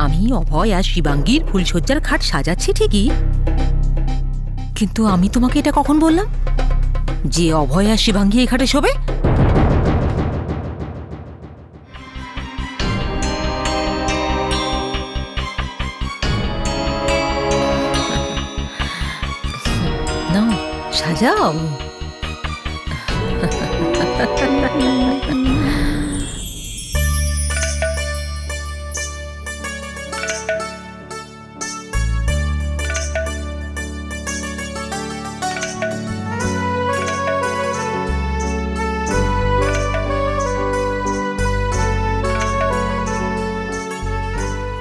আমি অভয় আর শিবাঙ্গীর ফুলসজ্জার খাট সাজাচ্ছি ঠিকই, কিন্তু আমি তোমাকে এটা কখন বললাম যে অভয় আর শিবাঙ্গী এই খাটে শোবে? নাও সাজাও।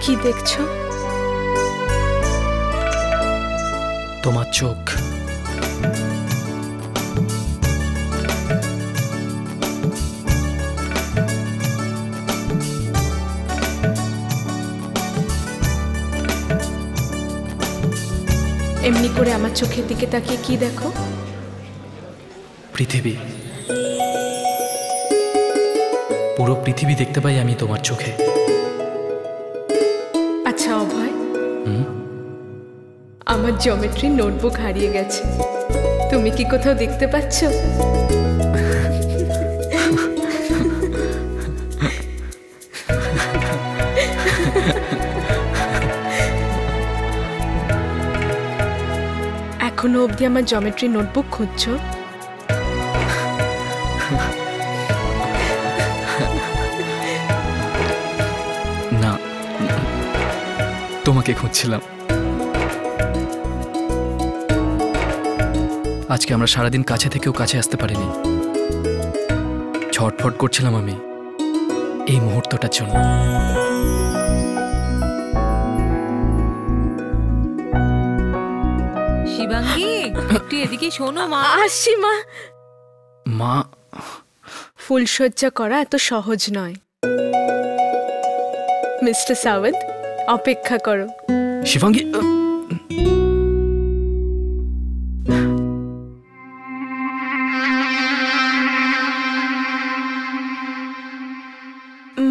কি দেখছো? তোমার চোখ। এমনি করে আমার চোখের দিকে তাকিয়ে কি দেখো? পৃথিবী। পুরো পৃথিবী দেখতে পাই আমি তোমার চোখে। আচ্ছা অভয়, আমার জিওমেট্রি নোটবুক হারিয়ে গেছে, তুমি কি কোথাও দেখতে পাচ্ছ? এখনো অবধি আমার জিওমেট্রি নোটবুক খুঁজছো? না, তোমাকে খুঁজছিলাম। আজকে আমরা সারাদিন কাছে থেকেও কাছে আসতে পারিনি। ছটফট করছিলাম আমি এই মুহূর্তটার জন্য। শিবাঙ্গী, একটু এদিকে শোনো মা। আসছি মা। মা, ফুলসজ্জা করা এত সহজ নয়। মিস্টার সাওয়েন্ট, অপেক্ষা করো। শিবাঙ্গী,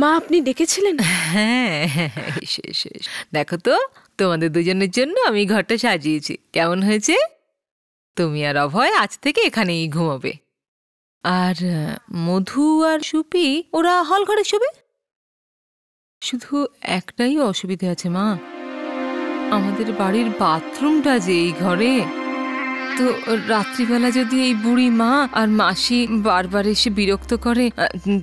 মা আপনি ডেকেছিলেন? হ্যাঁ, দেখো তো তোমাদের দুজনের জন্য আমি ঘরটা সাজিয়েছি, কেমন হয়েছে? তুমি আর অভয় আজ থেকে এখানেই ঘুমাবে, আর মধু আর সুপি ওরা হল ঘরে শোবে। শুধু একটাই অসুবিধা আছে মা, আমাদের বাড়ির বাথরুমটা যে এই ঘরে, তো রাত্রিবেলা যদি এই বুড়ি মা আর মাসি বারবার এসে বিরক্ত করে,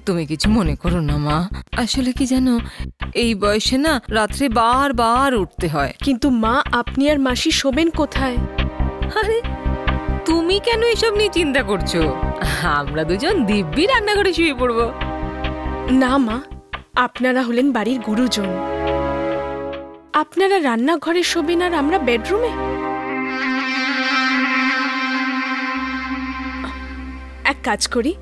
তুমি কিছু মনে করো না মা। আসলে কি জানো, এই বয়সে না রাত্রে বারবার উঠতে হয়। কিন্তু মা, আপনি আর মাসি শোবেন কোথায়? আরে তুমি কেন এসব নিয়ে চিন্তা করছো? আমরা দুজন দিব্যি রান্নাঘরে শুয়ে পড়বো। না মা, আপনারা হলেন বাড়ির গুরুজন, আপনারা রান্নাঘরে শোবেন আর আমরা বেডরুমে? এক কাজ করি,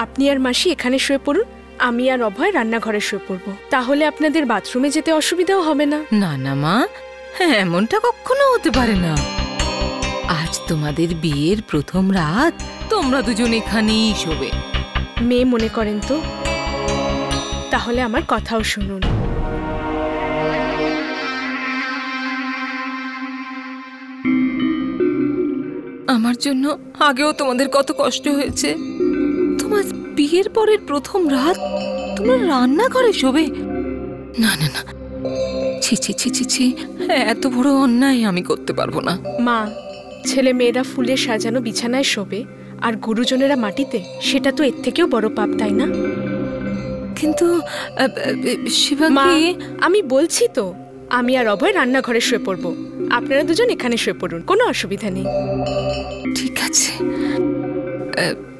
আপনি আর মাসি এখানে শুয়ে পড়ুন, আমি আর অভয় রান্নাঘরে শুয়ে পড়বো, তাহলে আপনাদের বাথরুমে যেতে অসুবিধাও হবে না। না না মা, হ্যাঁ এমনটা কখনো হতে পারে না। আজ তোমাদের বিয়ের প্রথম রাত, তোমরা দুজন এখানেই শোবে। মেয়ে মনে করেন তো? তাহলে আমার কথাও শুনুন। আমার জন্য আগেও তোমাদের কত কষ্ট হয়েছে, তোমার বিয়ের পরের প্রথম রাত তোমরা রান্নাঘরে শোবে? না না না, ছি ছি ছি ছি ছি, এত বড় অন্যায় আমি করতে পারবো না। মা, ছেলে মেয়েরা ফুলে সাজানো বিছানায় শোবে আর গুরুজনেরা মাটিতে, সেটা তো এর থেকেও বড় পাপ, তাই না? কিন্তু শিবাঙ্গী, আমি বলছি তো, আমি আর অভয় রান্নাঘরে শুয়ে পড়বো, আপনারা দুজন এখানে শুয়ে পড়ুন, কোনো অসুবিধা নেই। ঠিক আছে,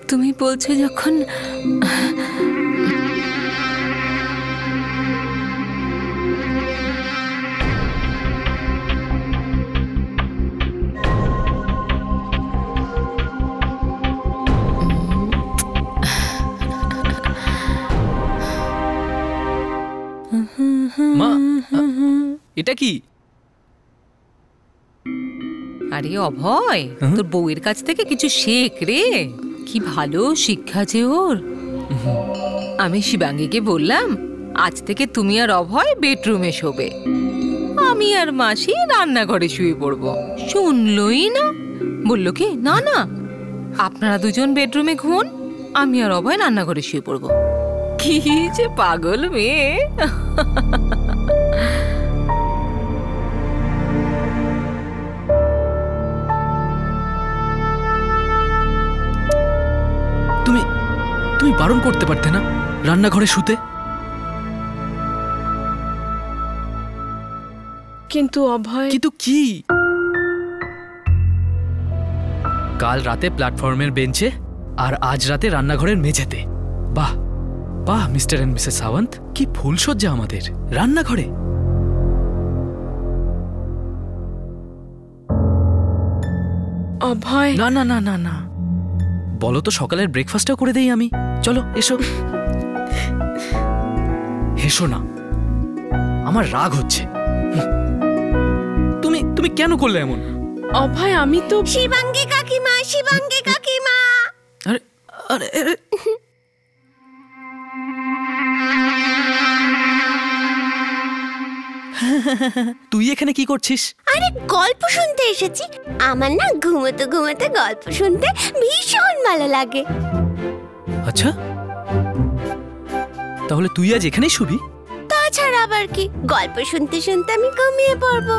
তুমি বলছো যখন। মা, এটা কি? আরে অভয়, তোর বউয়ের কাছ থেকে কিছু শেখ রে, কি ভালো শিক্ষা যে ওর। আমি শিবাঙ্গীকে বললাম আজ থেকে তুমি আর অভয় বেডরুমে শোবে, আমি আর মাসি রান্নাঘরে শুয়ে পড়বো। শুনলই না, বললো কি না না আপনারা দুজন বেডরুমে ঘুমোন, আমি আর অভয় রান্নাঘরে শুয়ে পড়বো। কি যে পাগল মেয়ে। তুমি তুমি বারণ করতে পারতে না রান্নাঘরে শুতে? কিন্তু অভয়। কিন্তু কি? কাল রাতে প্ল্যাটফর্মের বেঞ্চে আর আজ রাতে রান্নাঘরের মেঝেতে। বাহ বাহ মিস্টার এন্ড মিসেস সাওয়ান্ত, কি ফুলসজ্জা আমাদের রান্নাঘরে। অভয়। না না না না না, বলো তো সকালের ব্রেকফাস্টটাও করে দেই আমি। চলো এসো। হেসো না, আমার রাগ হচ্ছে। তুমি তুমি কেন করলে এমন? অভয় আমি তো। শিবাঙ্গী কাকিমা, শিবাঙ্গী কাকিমা। আরে আরে আরে তুই এখানে কি করছিস? আরে গল্প শুনতে এসেছি। আমার না ঘুমোতে ঘুমোতে গল্প শুনতে ভীষণ ভালো লাগে। আচ্ছা, তাহলে তুই আজ এখানেই শুবি? তাছাড়া আবার কি, গল্প শুনতে শুনতে আমি ঘুমিয়ে পড়বো।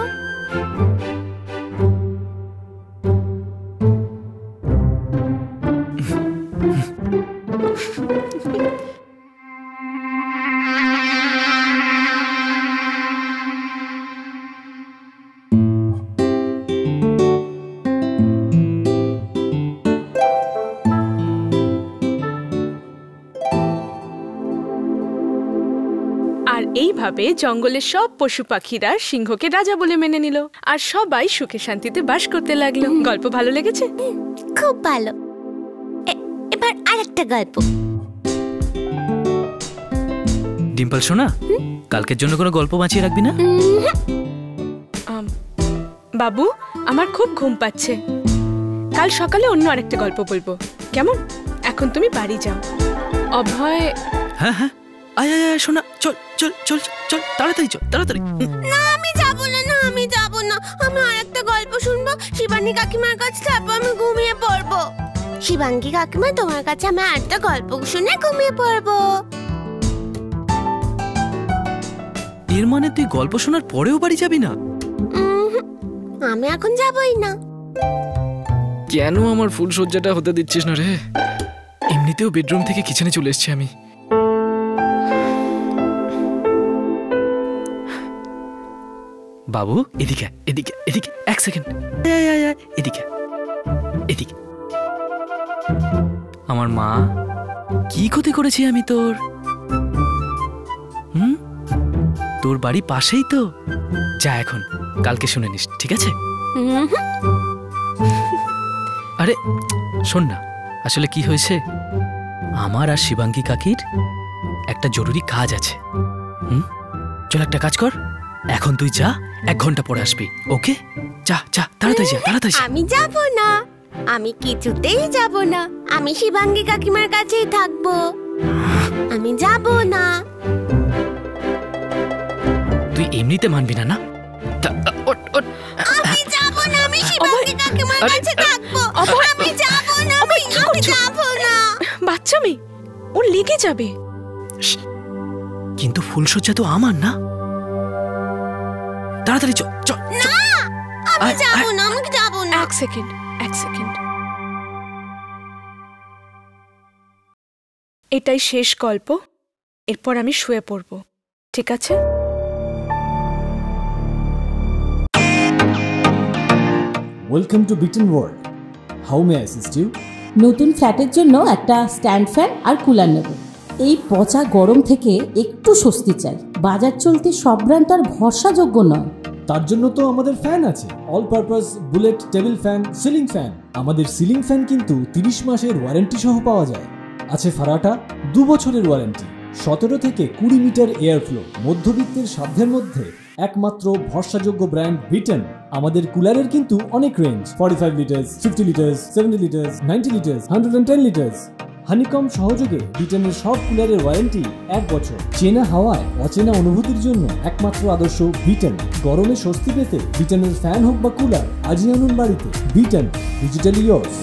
আর এইভাবে জঙ্গলের সব পশু পাখিরা সিংহকে রাজা বলে মেনে নিল, আর সবাই সুখে শান্তিতে বাস করতে লাগলো। গল্প ভালো লেগেছে? খুব ভালো। এবার আরেকটা গল্প। ডিম্পল শোনা, কালকের জন্য কোনো গল্প বাঁচিয়ে রাখবি না? বাবু, আমার খুব ঘুম পাচ্ছে, কাল সকালে অন্য আরেকটা গল্প বলবো, কেমন? এখন তুমি বাড়ি যাও। অভয়। হ্যাঁ হ্যাঁ, আয় আয় আয় শোনা, চল চল চল চল, তাড়াতাড়ি চল তাড়াতাড়ি। না আমি যাব না, না আমি যাব না। আমি আরেকটা গল্প শুনবো শিবানী কাকিমার কাছে, তারপর আমি ঘুমিয়ে পড়বো। শিবাঙ্গী কাকিমা, তোমার কাছে আমি আরেকটা গল্প শুনে ঘুমিয়ে পড়বো। এর মানে তুই গল্প শোনার পরেও বাড়ি যাবি না? আমি এখন যাবই না। কেন আমার ফুলসজ্জাটা হতে দিচ্ছিস না রে? এমনিতেও বেডরুম থেকে কিচেনে চলে এসেছি আমি। বাবু এদিকে এদিকে এদিকে, এক সেকেন্ড, এদিকে এদিকে। আমার মা, কি ক্ষতি করেছি আমি তোর? তোর বাড়ি পাশেই তো, যা এখন কালকে শুনে নিস, ঠিক আছে? আরে শোন না, আসলে কি হয়েছে, আমার আর শিবাঙ্গী কাকির একটা জরুরি কাজ আছে। চল একটা কাজ কর, এখন তুই যা, 1 ঘন্টা পরে আসবি, ওকে? যা যা, তাড়াতাড়ি যা, তাড়াতাড়ি যা। আমি যাব না, আমি কিছুতেই যাব না। আমি শিবাঙ্গী কাকিমার কাছেই থাকবো। আমি যাব না। তুই এমনিতে মানবি না, না? আমি যাব না, আমি শিবাঙ্গী কাকিমার কাছে থাকবো। আমি যাব না, আমি যাব না। বাচ্চা মেয়ে, ও লেগে যাবে। কিন্তু ফুলসজ্জা তো আমার না, তাড়াতাড়ি চল চল। না আমি যাব না, আমি যাব না। এক সেকেন্ড, এক সেকেন্ড। এটাই শেষ গল্প, এরপর আমি শুয়ে পড়ব, ঠিক আছে? Welcome to Bitten world. How may I assist you? নতুন ফ্ল্যাটের জন্য একটা স্ট্যান্ড ফ্যান আর কুলার নেব। এই পচা গরম থেকে একটু স্বস্তি চাই। বাজার চলতে সব ব্র্যান্ড আর ভরসাযোগ্য নয়। তার জন্য তো আমাদের ফ্যান আছে, all purpose bullet table fan, ceiling fan. আমাদের সিলিং ফ্যান কিন্তু 30 মাসের ওয়ারেন্টি সহ পাওয়া যায়। আছে ফারাটা 2 বছরের ওয়ারেন্টি, 17 থেকে 20 মিটার এয়ার ফ্লো, মধ্যবিত্তের সাধ্যের মধ্যে একমাত্র ভরসাযোগ্য ব্র্যান্ড বিটেন। আমাদের কুলারের কিন্তু অনেক range, 45 litres, 50 litres, 70 litres, 90 litres, 110 litres. Honeycomb সহযোগে ব্রিটেনের সব কুলারের ওয়ারেন্টি 1 বছর। চেনা হাওয়ায় অচেনা অনুভূতির জন্য একমাত্র আদর্শ ব্রিটেন। গরমে স্বস্তি পেতে ব্রিটেনের ফ্যান হোক বা কুলার, আজই আনুন বাড়িতে। Britain, digitally yours.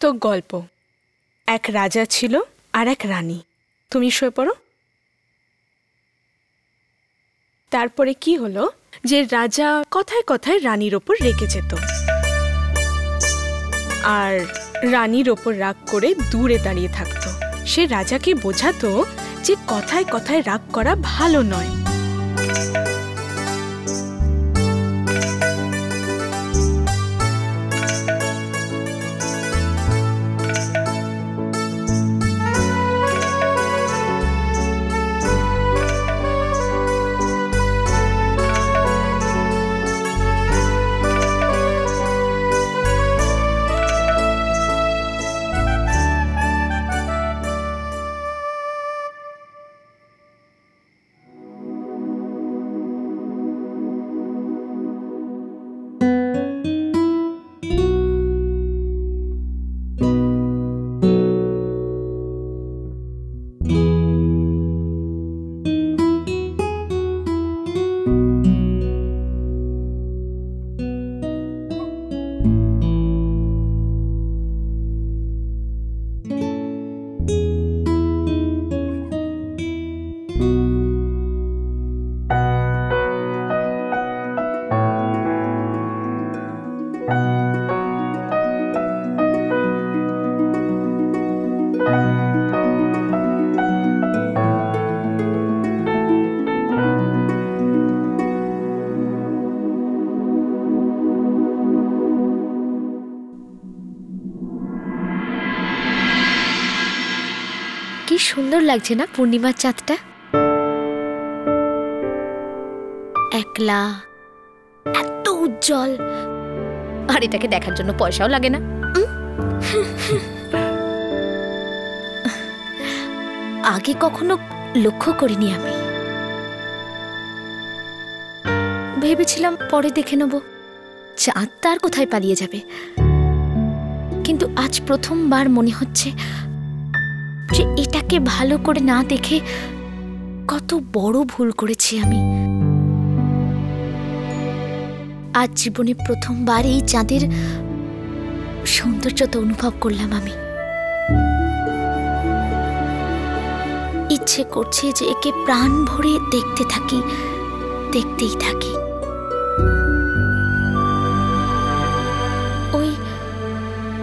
তো গল্প, এক রাজা ছিল আর এক রানী। তুমি শুয়ে পড়ো। তারপরে কি হলো যে রাজা কথায় কথায় রানীর ওপর রেগে যেত, আর রানীর ওপর রাগ করে দূরে দাঁড়িয়ে থাকতো। সে রাজাকে বোঝাতো যে কথায় কথায় রাগ করা ভালো নয়। কি সুন্দর লাগছে না পূর্ণিমার চাঁদটা? একলা, এত উজ্জ্বল, আর এটাকে দেখার জন্য পয়সাও লাগে না। আগে কখনো লক্ষ্য করিনি আমি। ভেবেছিলাম পরে দেখে নেব, চাঁদ তার কোথায় পালিয়ে যাবে। কিন্তু আজ প্রথমবার মনে হচ্ছে যে এটাকে ভালো করে না দেখে কত বড় ভুল করেছি আমি। আজ জীবনে প্রথমবার এই চাঁদের সৌন্দর্যতা অনুভব করলাম আমি। ইচ্ছে করছে যে একে প্রাণ ভরে দেখতে থাকি, দেখতেই থাকি।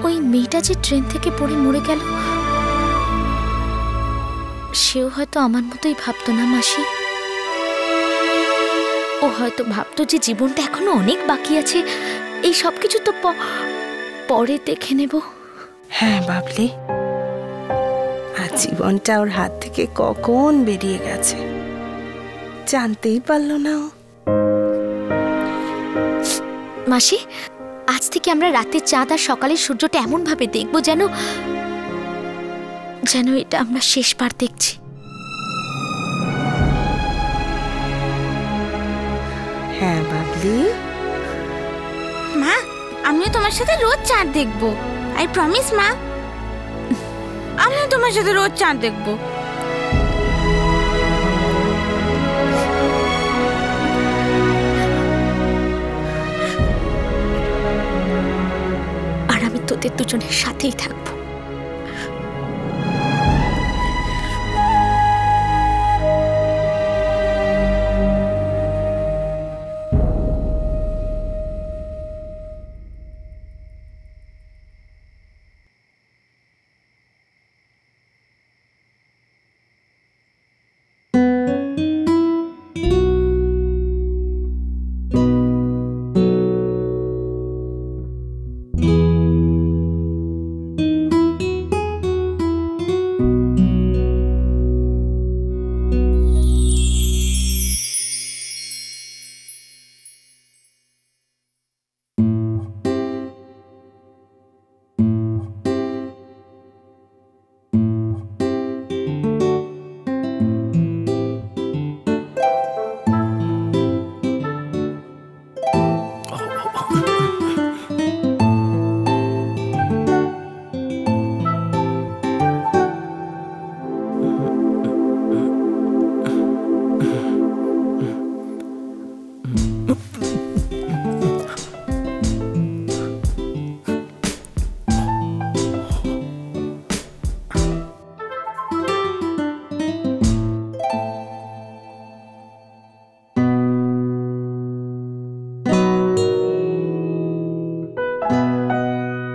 ওই মেয়েটা যে ট্রেন থেকে পড়ে মরে গেল, সেও হয়তো আমার মতোই ভাবতো না মাসি। ও হয়তো ভাবতো যে জীবনটা এখনো অনেক বাকি আছে, এই সবকিছু তো পরে দেখে নেব। হ্যাঁ বাবলি, আর জীবনটা ওর হাত থেকে কখন বেরিয়ে গেছে জানতেই পারলো না ও। মাসি, আজ থেকে আমরা রাতে চাঁদ আর সকালের সূর্যটা এমন ভাবে দেখবো যেন এটা আমরা শেষবার দেখছি। হ্যাঁ বাবলি। মা, আমিও তোমার সাথে রোজ চাঁদ দেখবো। আই প্রমিস মা, আমিও তোমার সাথে রোজ চাঁদ দেখবো। আর আমি তোদের দুজনের সাথেই থাকবো।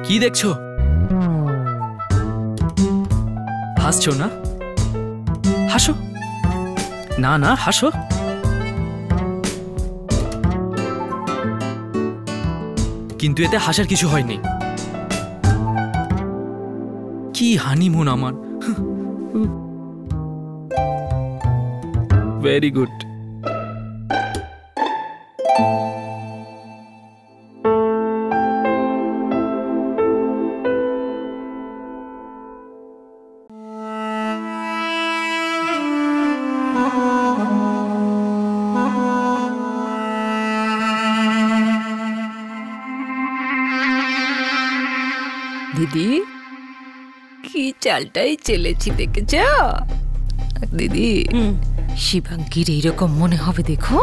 কি দেখছো? হাসছো না? হাসো না, না হাসো। কিন্তু এতে হাসার কিছু হয়নি। কি হানিমুন আমার। Very good. দিদি কি চালটাই চেলেছি দেখেছ দিদি? শিবাঙ্গীর এইরকম মনে হবে দেখো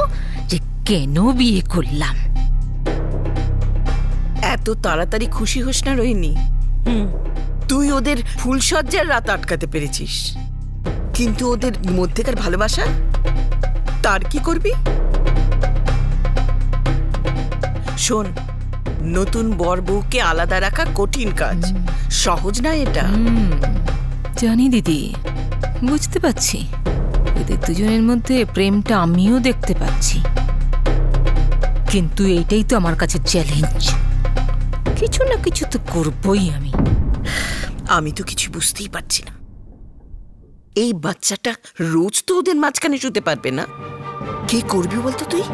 যে কেন বিয়ে করলাম। এত তাড়াতাড়ি খুশি হোস না রোহিণী। তুই ওদের ফুলসজ্জার রাত আটকাতে পেরেছিস, কিন্তু ওদের মধ্যেকার ভালোবাসা তার কি করবি? শোন, নতুন বর বউকে আলাদা রাখা কঠিন কাজ, সহজ না এটা। জানি দিদি, বুঝতে পারছি এদের দুজনের মধ্যে প্রেমটা আমিও দেখতে পাচ্ছি, কিন্তু এইটাই তো আমার কাছে চ্যালেঞ্জ। কিছু না কিছু তো করবই আমি। আমি তো কিছু বুঝতেই পারছি না, এই বাচ্চাটা রোজ তো ওদের মাঝখানে শুতে পারবে না। কে করবি বলতো তুই?